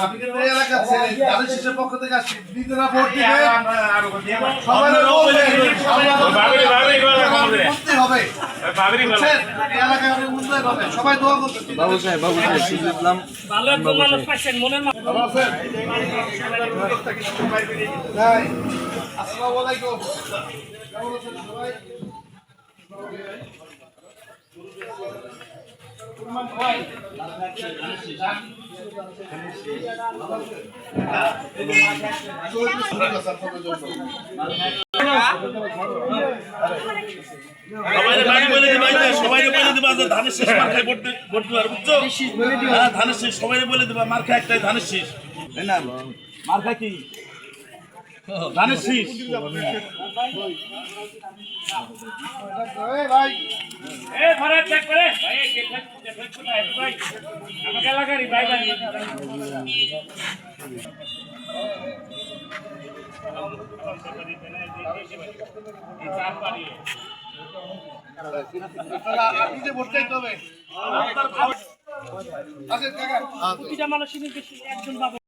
আপনি কিন্তু এই এলাকার ছেলে, তাদের শিশুর পক্ষ থেকে আসছি, দ্বিতীয়টা ভোট দিবেন, সবাই করতে হবে, বুঝছেন? এই এলাকায় অনেক উন্নয়ন হবে, সবাই দোয়া করবেন। বাবু সাহেব ইসলাম ভালো একজন মানুষ পাচ্ছেন মনের মতো। ভালো আছেন? আসসালামু আলাইকুম। কেমন আছেন সবাই? ধানের শেষ মার্কায় ভোট দিবার বুঝছো? ধানের শেষ সবাই বলে দিবা মার্কা একটাই ধানের শেষ, তাই না? মার্কা কি ধানের শেষ? আমাকে এলাকারই ভাই ভাই আপনি যে ভোট চাইতে হবে। আসেন কাকা। মানুষ একজন